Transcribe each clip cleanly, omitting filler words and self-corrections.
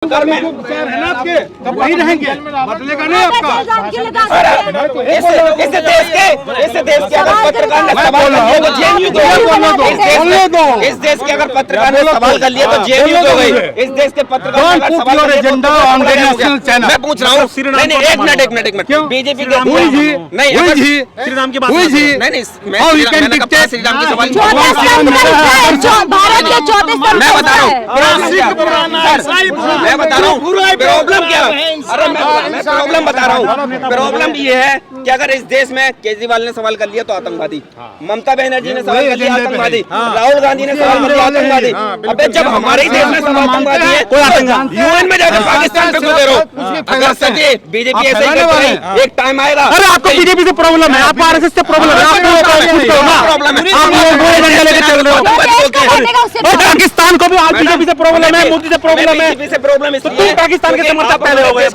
घर में है ना आपके, तब वही रहेंगे, बदलेगा नहीं आपका। इस देश के अगर पत्रकार ने सवाल कर लिया तो जेएनयू दो। इस देश के अगर पत्रकार ने सवाल कर लिया तो जेएनयू दो गई। इस देश के पत्रकार ने सवाल कर लिया तो मैं पूछ रहा हूँ, नहीं एक मिनट बीजेपी के नहीं श्री राम की बात नहीं मैंने कहा श्री राम की सवाल मैं बता रहा हूँ प्रॉब्लम क्या। अरे मैं प्रॉब्लम बता रहा हूँ। प्रॉब्लम ये है कि अगर इस देश में केजरीवाल ने सवाल कर लिया तो आतंकवादी, ममता बनर्जी ने सवाल कर लिया आतंकवादी, राहुल गांधी ने सवाल कर लिया आतंकवादी। अबे जब हमारे ही देश में सब आतंकवादी है यूएन में जाकर पाकिस्तान पे क्यों दे रहे हो? अगर सच्चे बीजेपी ऐसे ही करती है एक टाइम आएगा। अरे आपको बीजेपी से प्रॉब्लम है, आपको आरएसएस से प्रॉब्लम है, पाकिस्तान को भी आज बीजेपी से प्रॉब्लम है, मोदी से प्रॉब्लम है, पाकिस्तान के समर्थक पहले हो गए।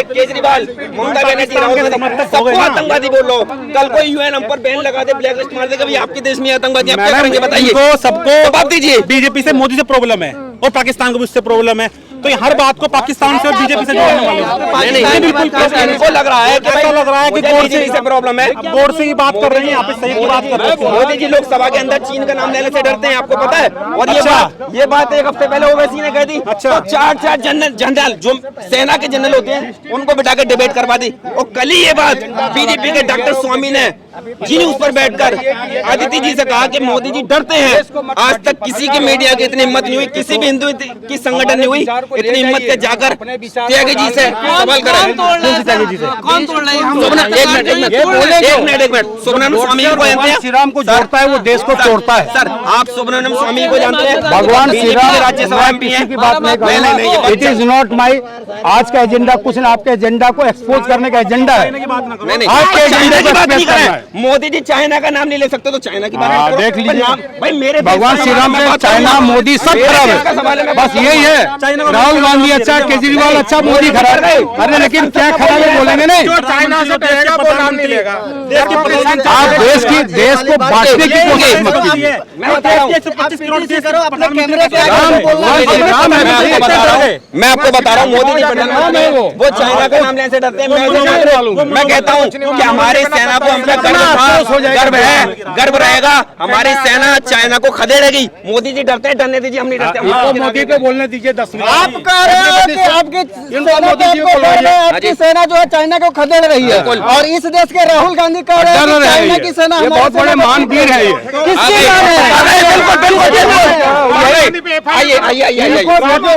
केजरीवाल, ममता बनर्जी, राहुल गांधी सबको आतंकवादी बोल लो। कल कोई यूएन हम पर बैन लगा दे, ब्लैक लिस्ट मार दे, कभी आपके देश में आतंकवादी आप क्या करेंगे बताइए? सबको जवाब दीजिए। बीजेपी से मोदी से प्रॉब्लम है और पाकिस्तान को भी उससे प्रॉब्लम है, तो हर बात को पाकिस्तान से और बीजेपी से जोड़ने वाले इनको लग रहा है कि बोर्ड से प्रॉब्लम है, बोर्ड से ही बात कर रहे हैं, यहाँ पे सही की बात कर रहे हैं। मोदी जी लोकसभा के अंदर चीन का नाम लेने से डरते हैं, आपको पता है? और ये बात एक हफ्ते पहले ओवैसी ने कह दी। तो चार जनरल जो सेना के जनरल होते हैं उनको बिठा के डिबेट करवा दी। और कल ही ये बात बीजेपी के डॉक्टर स्वामी ने जी न्यूज पर बैठकर आदित्य जी से कहा कि मोदी जी डरते हैं। आज तक किसी की मीडिया की इतनी हिम्मत नहीं हुई, किसी भी हिंदू की संगठन नहीं हुई इतनी हिम्मत के जाकर त्यागी जी से सवाल करें। कौन तोड़ रहे हैं? एक मिनट सुब्रमण्यम स्वामी को जानते हैं? श्री राम को जोड़ता है वो देश को तोड़ता है। सर आप सुब्रमण्यम स्वामी को जानते हैं? भगवान श्री राम राज्यसभा एमपी हैं। की बात नहीं कर रहा। इट इज नॉट माई आज का एजेंडा, कुछ ना आपके एजेंडा को एक्सपोज करने का एजेंडा है। नहीं आपके एजेंडा की बात नहीं करें। मोदी जी चाइना का नाम नहीं ले सकते तो चाइना की बात देख लीजिए भाई। मेरे भगवान श्री राम से चाइना मोदी सब खराब है, बस यही है। राहुल गांधी अच्छा, केजरीवाल अच्छा, मोदी खराब है। अरे लेकिन क्या खराब है बोलेंगे नहीं? चाइना से कहेगा वो नाम नहीं लेगा। आप देश को बांटने की कोशिश मत कीजिए। मैं आपको बता रहा हूँ मोदी जी प्रधानमंत्री वो चाइना का नाम लेने से डरते हैं। मैं कहता हूँ कि हमारी सेना को हम पे गर्व रहेगा। हमारी सेना चाइना को खदेड़ेगी। मोदी जी डरते हैं, डरने दीजिए, हम नहीं डरते। मोदी को बोलने दीजिए 10 मिनट। आप कह रहे हो कि आपकी सेना जो है चाइना को खदेड़ रही है, और इस देश के राहुल गांधी कह रहे हैं कि चाइना की सेना बहुत बड़े महावीर है। किसकी नाम है?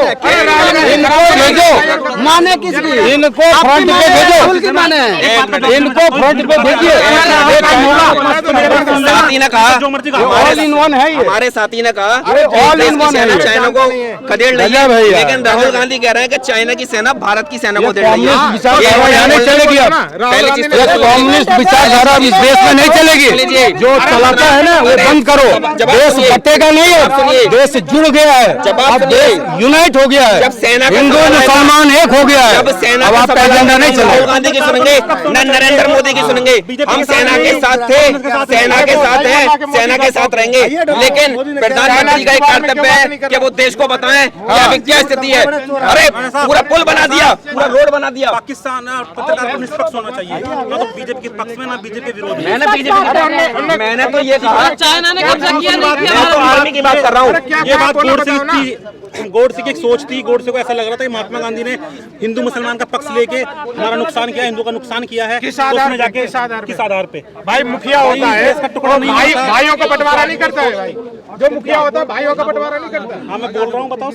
माने किसकी? इनको फ्रंट पे भेजो, माने इनको फ्रंट पे भेजिए। साथी ने कहा ऑल इन वन है ये। हमारे साथी ने कहा ऑल इन वन है, चाइना को खदेड़ रही है, लेकिन राहुल गांधी कह रहे हैं कि चाइना की सेना भारत की सेना को दे रही है। कम्युनिस्ट विचारधारा इस देश में नहीं चलेगी। जो चलाता है ना वो बंद करो। देश बटेगा नहीं है, देश जुड़ गया है, अब देश यूनाइट हो गया है, हिंदू मुसलमान एक हो गया है। अब आपका एजेंडा नहीं चलेगा। राहुल गांधी की सुनेंगे न नरेंद्र मोदी की सुनेंगे। हम सेना के साथ थे, सेना के साथ हैं, सेना के साथ रहेंगे, लेकिन प्रधानमंत्री का एक कर्तव्य है कि वो देश को बताएं कि क्या स्थिति है। अरे पूरा पुल बना दिया, पूरा रोड बना दिया। पाकिस्तान पत्रकार को निष्पक्ष होना चाहिए, ना तो बीजेपी के पक्ष में ना बीजेपी विरोध में। मैंने तो ये कहा चाइना ने कब्जा किया नहीं किया? मैं तो आर्मी की बात कर रहा हूँ। ये बात गोडसे की एक सोच थी। गोडसे को ऐसा लग रहा था कि महात्मा गांधी ने हिंदू मुसलमान का पक्ष लेके हमारा नुकसान किया, हिंदू का नुकसान किया है। किस आधार पे? भाई मुखिया होता है, टुकड़ा नहीं, भाइयों का बंटवारा नहीं करता है। भाई जो मुखिया होता है भाइयों का बंटवारा नहीं करता। हाँ मैं बोल रहा हूँ, बताओ।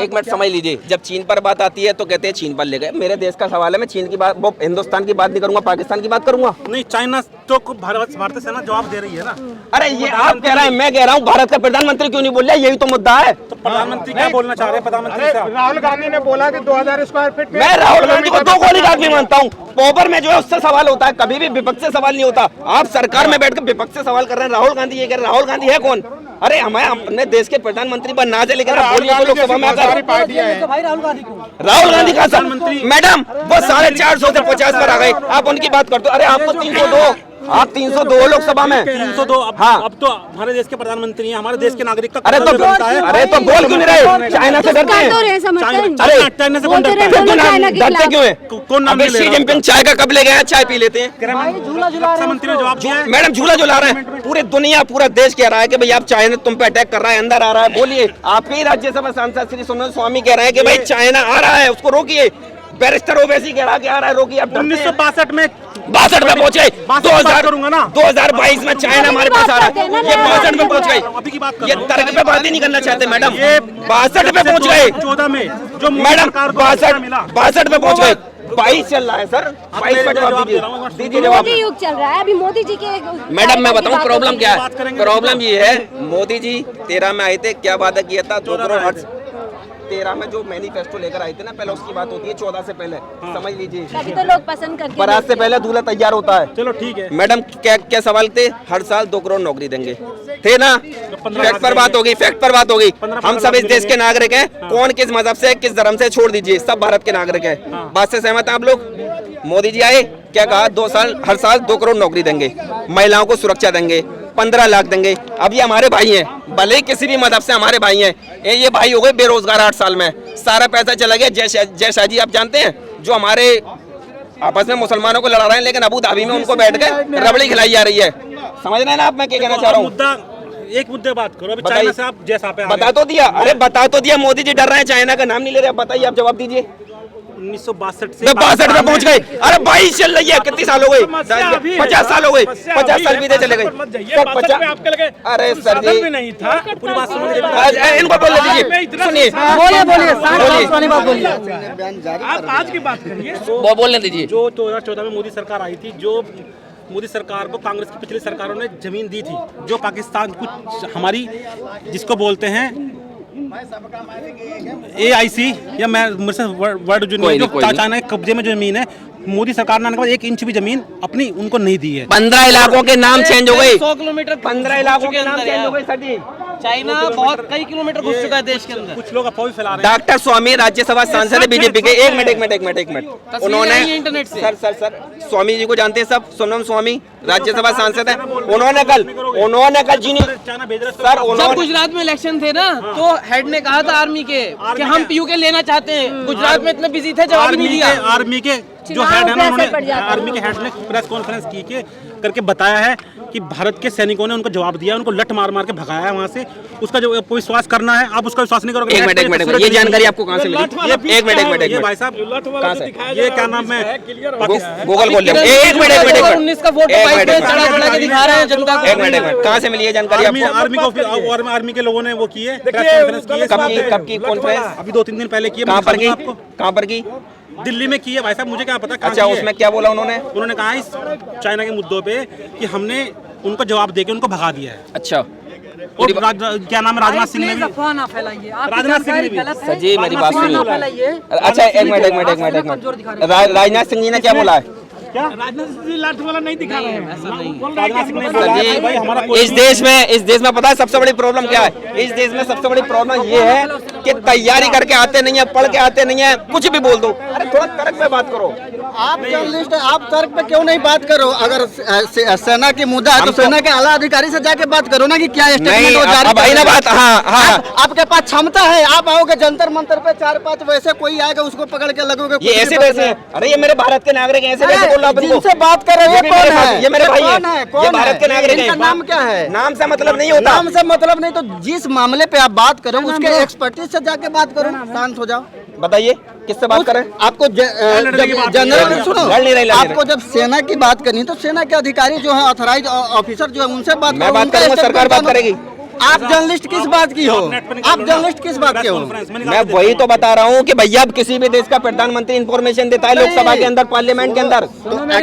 एक मिनट समझ लीजिए, जब चीन पर बात आती है तो कहते हैं चीन पर ले गए। मेरे देश का सवाल है, मैं चीन की बात, वो हिंदुस्तान की बात नहीं करूंगा, पाकिस्तान की बात करूंगा। नहीं, चाइना तो भारतीय सेना जवाब दे रही है ना। अरे ये आप कह रहे हैं, मैं कह रहा हूँ भारत का प्रधानमंत्री क्यों नहीं बोल रहा? यही तो मुद्दा है। तो प्रधानमंत्री क्या बोलना चाह रहे हैं? प्रधानमंत्री राहुल गांधी ने बोला कि 2000 स्क्वायर फीट में। मैं राहुल गांधी को 2 गोली काट भी मानता हूँ। पोपर में जो है उससे सवाल होता है, कभी भी विपक्ष से सवाल नहीं होता। आप सरकार में बैठकर विपक्ष से सवाल कर रहे हैं। राहुल गांधी ये कह रहे हैं, राहुल गांधी है कौन? अरे हमारे अपने देश के प्रधानमंत्री बनना चाहिए, लेकिन बोलिए तो लोकसभा में आकर राहुल गांधी का सर मैडम वो 450 से 50 पर आ गए। आप उनकी बात करते हो। अरे आपको 302 आप 302 लोकसभा में 302। हाँ। अब तो हमारे देश के प्रधानमंत्री हैं, हमारे देश के नागरिक का अरे तो बोल क्यों नहीं रहे? चाइना से डरते हैं। अरे चाइना से कौन डरता है? डरते क्यों है? कौन नाम अबे ले शी रहा है? जिनपिंग चाय का कब ले गए हैं? चाय पी लेते हैं। रक्षा मंत्री ने जवाब दिया है। मैडम झूला झुला रहे हैं, पूरी दुनिया पूरा देश कह रहा है कि भाई आप चाइना तुम पे अटैक कर रहा है, अंदर आ रहा है। बोलिए, आपके ही राज्यसभा सांसद श्री सुनील स्वामी कह रहे हैं कि भाई चाइना आ रहा है, उसको रोकिए। बैरिस्टर ओवैसी कह रहा है कि आ रहा है, रोकिए। 1962 में 62 में पहुंचे। 2000 करूंगा ना। 2022 में चाइना हमारे पास आ रहा है, ये 62 में पहुंच गए। अभी की बात कर ये तर्क पे बात ही नहीं करना चाहते मैडम। ये 62 पे पहुंच गए 14 में जो मैडम, 62 पे पहुंच गए। 22 चल रहा है सर, 22 पे जवाब दीजिए जवाब। मोदी युग चल रहा है अभी, मोदी जी के मैडम मैं बताऊं प्रॉब्लम क्या है? प्रॉब्लम ये है, मोदी जी 13 में आए थे, क्या वादा किया था? 2 करोड़ हर 13 में जो मैनिफेस्टो लेकर आए थे ना, पहले उसकी बात होती है 14 से पहले, समझ लीजिए। तभी तो लोग पसंद करते हैं। बारात से पहले दूल्हा तैयार होता है। चलो ठीक है मैडम, क्या सवाल थे? हर साल 2 करोड़ नौकरी देंगे, थे ना? फैक्ट पर बात होगी, फैक्ट पर बात होगी। हम सब इस देश के नागरिक हैं। कौन किस मजहब से, किस धर्म से, छोड़ दीजिए, सब भारत के नागरिक हैं। बात से सहमत हैं आप लोग? मोदी जी आए, क्या कहा? 2 साल हर साल 2 करोड़ नौकरी देंगे, महिलाओं को सुरक्षा देंगे, 15 लाख देंगे। अब ये हमारे भाई हैं, भले ही किसी भी मजहब से हमारे भाई हैं। ये भाई हो गए बेरोजगार 8 साल में, सारा पैसा चला गया। जय शाह जी आप जानते हैं, जो हमारे आपस में मुसलमानों को लड़ा रहे हैं, लेकिन अबू धाबी में उनको बैठ के रबड़ी खिलाई जा रही है। समझ रहे हैं ना आप मैं क्या कहना चाह रहा हूँ? एक मुद्दे बात करो। अभी चाइना से आप जैसा पे बता तो दिया। अरे बता तो दिया, मोदी जी डर रहे हैं, चाइना का नाम नहीं ले रहे। बताइए, आप जवाब दीजिए। 1962 से 62 में पहुंच गए। अरे 22 चल रही है, कितने साल हो गए? 50 साल हो गए, 50 साल बीते चले गए। अरे सर जी नहीं था, पूरी बात सुनो। इनको बोलने दीजिए, सुनिए, आप आज की बात करिए। वो बोलने दीजिए। जो 2014 में मोदी सरकार आई थी, जो मोदी सरकार को कांग्रेस की पिछली सरकारों ने जमीन दी थी, जो पाकिस्तान कुछ हमारी जिसको बोलते हैं AIC या मैं मेरे से वर्ड जो नहीं, जो चाइना के कब्जे में जो जमीन है, मोदी सरकार ने 1 इंच भी जमीन अपनी उनको नहीं दी है। 15 इलाकों के नाम चेंज हो गए। 100 किलोमीटर 15 इलाकों के नाम चेंज हो गए सर जी। चाइना बहुत कई किलोमीटर घुस चुका है देश के अंदर। कुछ लोग अफवाह फैला रहे हैं। डॉक्टर स्वामी राज्यसभा सांसद है बीजेपी के। एक मिनट उन्होंने इंटरनेट से सर स्वामी जी को जानते हैं सब, सोनम स्वामी राज्यसभा सांसद है। उन्होंने कल जी नहीं सर, जब गुजरात में इलेक्शन थे ना, तो हेड ने कहा था आर्मी के कि हम PUK लेना चाहते हैं। गुजरात में इतने बिजी थे, जवाब नहीं दिया। आर्मी के जो हेड है ना, उन्होंने आर्मी के हेड ने प्रेस कॉन्फ्रेंस की के करके बताया है कि भारत के सैनिकों ने उनको जवाब दिया, उनको लठ मार मार के भगाया है वहां से। उसका जो कोई विश्वास करना है, आप उसका विश्वास नहीं करोगे। एक मिनट ये जानकारी आपको कहां से मिली? एक मिनट भाई साहब, कहां से? ये क्या नाम है? गूगल खोल लिया। एक मिनट 2019 का फोटो चढ़ा के दिखा रहे हैं जनता को। एक मिनट कहां से मिली ये जानकारी आपको? आर्मी के लोगों ने वो की है, प्रेस कॉन्फ्रेंस की है। कब की कॉन्फ्रेंस? अभी 2-3 दिन पहले की है। कहां पर की? दिल्ली में की है भाई साहब, मुझे क्या पता। अच्छा, उसमें क्या बोला उन्होंने? उन्होंने कहा इस चाइना के मुद्दों पे कि हमने उनको जवाब देके उनको भगा दिया है। अच्छा, और क्या नाम है, राजनाथ सिंह ने भी, राजनाथ सिंह ने भी। सर जी मेरी बात सुनिए। अच्छा एक मिनट राजनाथ सिंह जी ने क्या बोला है? राजनाथ सिंह लाठ वाला नहीं दिखा रहे हैं। इस देश में पता है सबसे बड़ी प्रॉब्लम क्या है? इस देश में सबसे बड़ी प्रॉब्लम ये है कि तैयारी करके आते नहीं है, पढ़ के आते नहीं है, कुछ भी बोल दो। अरे थोड़ा तर्क पे बात करो। आप जर्नलिस्ट, आप तर्क पे क्यों नहीं बात करो? अगर सेना की मुद्दा है तो सेना के आला अधिकारी से जाके बात करो ना कि क्या स्टेटमेंट हो जा रहा है। बात हाँ आपके पास क्षमता है, आप आओगे जंतर मंतर पे 4-5 वैसे कोई आएगा उसको पकड़ के लगोगे। ये ऐसे वैसे। अरे ये मेरे भारत के नागरिक ऐसे कैसे बोल रहा है? जिनसे बात कर रहे हैं कौन है? ये मेरे भाई हैं, कौन ये भारत के नागरिक हैं। नाम क्या है? नाम से मतलब नहीं होता। नाम से मतलब नहीं, तो जिस मामले पे आप बात करो उसके एक्सपर्टीज से जाके बात करो। शांत हो जाओ। बताइए किससे बात करें? आपको जनरल सुनो, आपको जब सेना की बात करनी है तो सेना के अधिकारी जो है, ऑथराइज ऑफिसर जो है, उनसे बात मैं बात करूंगा, सरकार बात करेगी। आप जर्नलिस्ट किस बात की हो? आप जर्नलिस्ट किस बात के हो? मैं वही तो बता रहा हूँ कि भैया अब किसी भी देश का प्रधानमंत्री इंफॉर्मेशन देता है लोकसभा के अंदर, पार्लियामेंट के अंदर।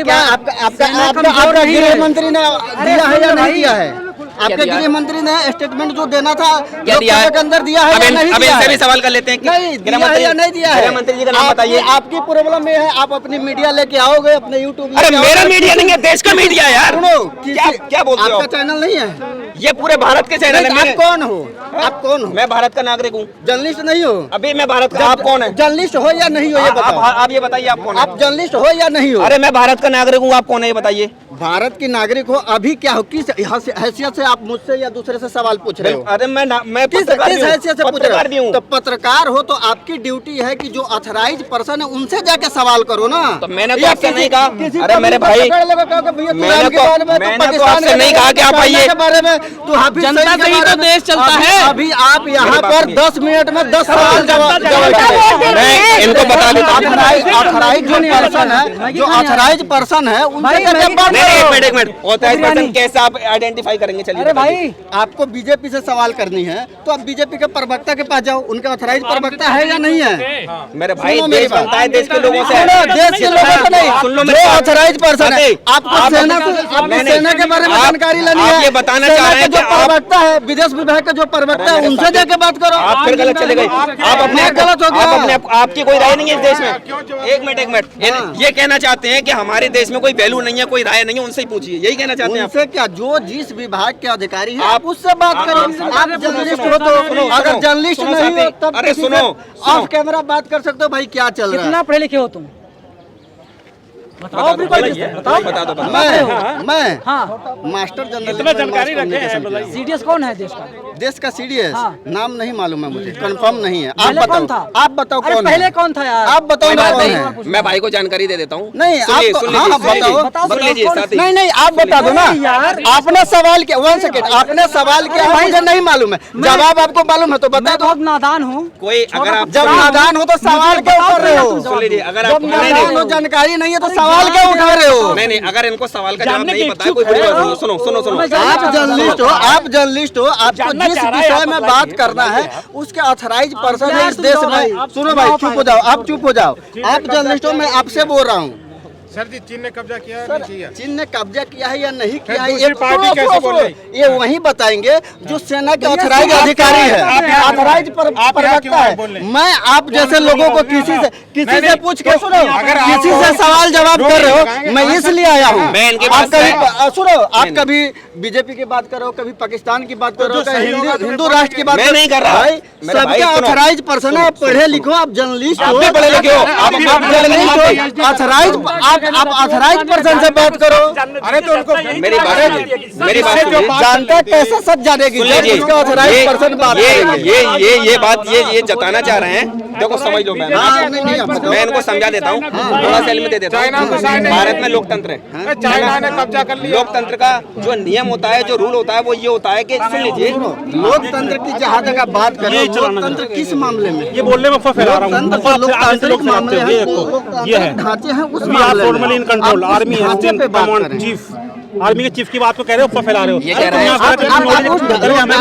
क्या आपका गृह मंत्री ने दिया है या नहीं दिया है? आपके गृह मंत्री ने स्टेटमेंट जो देना था लोकसभा के अंदर दिया है या नहीं दिया है? भी सवाल कर लेते हैं। नहीं दिया है या नहीं दिया है? गृह मंत्री जी का नाम बताइए। आपकी प्रॉब्लम ये है, आप अपनी मीडिया लेके आओगे, अपने यूट्यूब। अरे मेरा मीडिया नहीं है, देश का मीडिया है यार। क्या बोलते हो? आपका चैनल नहीं है? ये पूरे भारत के चैनल है। आप कौन हो? आप कौन हो? मैं भारत का नागरिक हूँ। जर्नलिस्ट नहीं हो? अभी मैं भारत का। आप कौन है? जर्नलिस्ट हो या नहीं हो ये बताओ। आप ये बताइए, आप कौन है? आप जर्नलिस्ट हो या नहीं हो? अरे मैं भारत का नागरिक हूँ, आप कौन है ये बताइए। भारत की नागरिक हो, अभी क्या हो, किस हैसियत से आप मुझसे या दूसरे से सवाल पूछ रहे हो? अरे मैं किस हैसियत से पूछ रहे हो? हूँ। तो पत्रकार हो तो आपकी ड्यूटी है कि जो ऑथराइज पर्सन है उनसे जाके सवाल करो ना। तो मैंने तो आपसे नहीं कहा। अरे मेरे भाई, मैंने तो आपसे नहीं कहा कि आप आइए। जनता से ही तो देश चलता है। अभी आप यहाँ पर 10 मिनट में 10 सवाल जवाब मैं इनको बता देता हूँ। ऑथराइज जो पर्सन है, जो ऑथराइज पर्सन है उनसे जाके बात करो। एक मिनट ऑथराइज पर्सन कैसे आप आइडेंटिफाई करेंगे? चलिए अरे भाई, आपको बीजेपी से सवाल करनी है तो आप बीजेपी के प्रवक्ता के पास जाओ, उनके ऑथराइज प्रवक्ता है या नहीं है? मेरे भाई, देश बनता है देश के लोगों से, देश के लोगों से नहीं। सुन लो, जो ऑथराइज पर्सन है, आपको सेना के बारे में जानकारी लेनी है। आप ये बताना चाह रहे हैं जो प्रवक्ता है, विदेश विभाग का जो प्रवक्ता है, उनसे जाके बात करो। आप फिर गलत चले गए। आप अपने गलत हो गया। आपकी कोई राय नहीं है इस देश में। एक मिनट, ये कहना चाहते हैं कि हमारे देश में कोई वैल्यू नहीं है, कोई राय नहीं है, उनसे ही पूछिए, यही कहना चाहते हैं आप? उनसे क्या, जो जिस विभाग के अधिकारी हैं आप उससे बात करो। आप जर्नलिस्ट हो तो, अगर जर्नलिस्ट नहीं हो तब अरे सुनो, ऑफ कैमरा बात कर सकते हो। भाई क्या चल रहा है? कितना पढ़े लिखे हो तुम? बता दो। मैं हाँ, मास्टर जनरल जानकारी रखे। सीडीएस कौन है देश का? देश का सीडीएस हाँ। नाम नहीं मालूम है मुझे, कंफर्म नहीं है। आप पहले कौन था? बताओ, आप बताओ अरे कौन पहले है? कौन था यार? आप बताओ ना कौन है? मैं भाई को जानकारी दे देता हूँ। नहीं, सुनिए, आप सुन हाँ, लीजिए, बताओ। सुन लीजिए साथी। नहीं, आप बता दो ना यार। आपने सवाल किया, 1 सेकेंड, आपने सवाल किया है, मुझे नहीं मालूम है। जवाब आपको मालूम है तो बता मैं दो। बहुत नादान हूँ। कोई अगर आप जब नादान हो तो सवाल क्यों कर रहे हो? सुन लीजिए, अगर जब आप नादान हो, जानकारी नहीं है तो सवाल क्यों उठा रहे हो? नहीं, अगर इनको सवाल का जवाब नहीं पता है, कोई बड़ी बात नहीं। सुनो, आप जर्नलिस्ट हो, आपको जिस विषय में बात करना है उसके ऑथराइज पर्सन है इस देश में। सुनो भाई, चुप हो जाओ, आप चुप हो जाओ। आप जर्नलिस्ट हो, मैं आपसे बोल रहा हूँ। सर जी, चीन ने कब्जा किया है, नहीं किया? चीन ने कब्जा किया है या नहीं किया है, दूसरी पार्टी कैसे बोल रही? ये वही बताएंगे जो सेना के ऑथराइज अधिकारी है, ऑथराइज प्रवक्ता है। मैं आप जैसे लोगों को किसी से पूछ के सुनो, किसी से सवाल जवाब कर रहे हो, मैं इसलिए आया हूँ। आप कभी सुनो, आप कभी बीजेपी की बात करो, कभी पाकिस्तान की बात करो, कभी हिंदू राष्ट्र की बात करो। नहीं कर रहा भाई, सबके ऑथराइज पर्सन है। आप पढ़े लिखो, आप जर्नलिस्ट हो, पढ़े लिखे हो, आप जर्नलिस्ट हो, ऑथराइज आप ऑथराइज पर्सन से बात करो। अरे तो उनको मेरी बात सुनिए। जानता है कैसे सब जानेगी सुन जब लीजिए, उसके ऑथराइज पर्सन बात करेंगे। ये बात ये जताना चाह रहे हैं। देखो समझ लो, मैं इनको समझा देता हूँ, थोड़ा सेल में दे देता हूँ। भारत में लोकतंत्र है, चाइना ने कब्जा कर लिया। लोकतंत्र का जो नियम होता है, जो रूल होता है, वो ये होता है कि सुन लीजिए, लोकतंत्र की जहाँ तक आप बात कर रहे हो, लोकतंत्र किस मामले में? ये बोलने में अफवाह फैला रहा हूँ। लोकतांत्रिक मामले हैं, ये लोकतांत्रिक है ढांचे हैं, उस We are मामले formally in control. आप Army उस has ढांचे been पे बात command करें। chief. आर्मी के चीफ की बात को कह रहे हो, अफवाह फैला रहे हो। ये कह रहे हैं। आप उस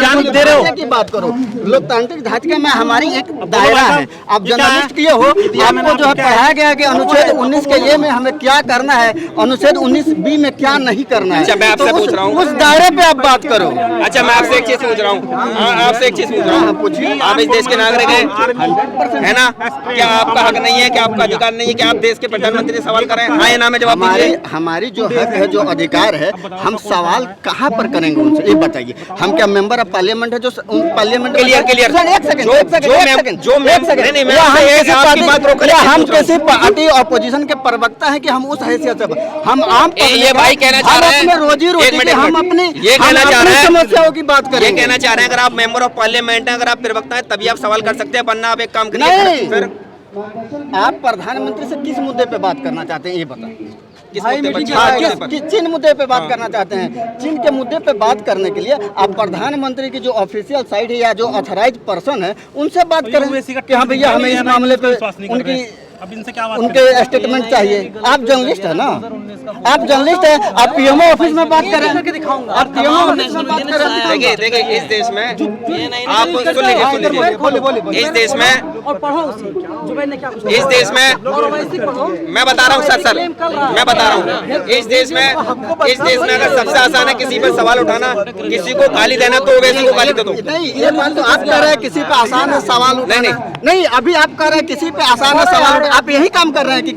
ज्ञान दे रहे हो। की बात करो। लोकतांत्रिक ढांचे में हमारी एक दायरा है। आप जर्नलिस्ट किए हो, आपको जो है पढ़ाया गया कि अनुच्छेद 19 के ये में हमें क्या करना है, अनुच्छेद 19B में क्या नहीं करना है। अच्छा, मैं आपसे तो पूछ रहा हूँ। उस दायरे पे आप बात करो। अच्छा, मैं आपसे एक चीज पूछ रहा हूँ, आपसे एक चीज पूछ रहा हूँ। पूछिए। आप इस देश के नागरिक हैं, है ना? क्या आपका हक नहीं है, क्या आपका अधिकार नहीं है कि आप देश के प्रधानमंत्री से सवाल करें? हाँ या ना में जवाब दीजिए। हमारी जो हक है, जो अधिकार है, हम सवाल कहाँ पर करेंगे उनसे, ये बताइए। हम क्या मेंबर ऑफ पार्लियामेंट है जो पार्लियामेंट क्लियर एक सेकंड हम किसी पार्टी ऑपोजिशन के प्रवक्ता है कि हम उस हैसियत से हम आम ये भाई कहना चाह रहे हैं, अपने रोजी रोटी के हम अपनी ये कहना चाह रहे हैं, समस्याओं की बात ये करेंगे। कहना चाह रहे हैं अगर आप मेंबर ऑफ पार्लियामेंट हैं, अगर आप प्रवक्ता हैं, तभी आप सवाल कर सकते हैं, वरना आप एक काम करिए। नहीं। फिर आप प्रधानमंत्री से किस मुद्दे पे बात करना चाहते हैं, ये बताइए। किस मुद्दे पर? चीन मुद्दे पे बात करना चाहते हैं। चीन के मुद्दे पे बात करने के लिए आप प्रधानमंत्री की जो ऑफिशियल साइट है या जो ऑथराइज पर्सन है उनसे बात करें कि हाँ भैया हमें इस मामले पे उनकी अब इनसे क्या बात उनके स्टेटमेंट चाहिए। आप जर्नलिस्ट है ना, आप जर्नलिस्ट है, आप पीएमओ ऑफिस में बात करें, आप पीएमओ ऑफिस में बात करें। देखिए इस देश में आप सुन लीजिए, इस देश में और पढ़ो उसी जुबैर ने क्या इस देश में मैं बता रहा हूँ सर मैं बता रहा हूँ, इस देश में अगर सबसे आसान है किसी पर सवाल उठाना, किसी को गाली देना, तो ओवैसी को गाली दे दो। नहीं, ये बात तो आप कह रहे हैं किसी पे आसान है सवाल उठाना। नहीं, अभी आप कह रहे हैं किसी पे आसान है सवाल, आप यही काम कर रहे हैं कि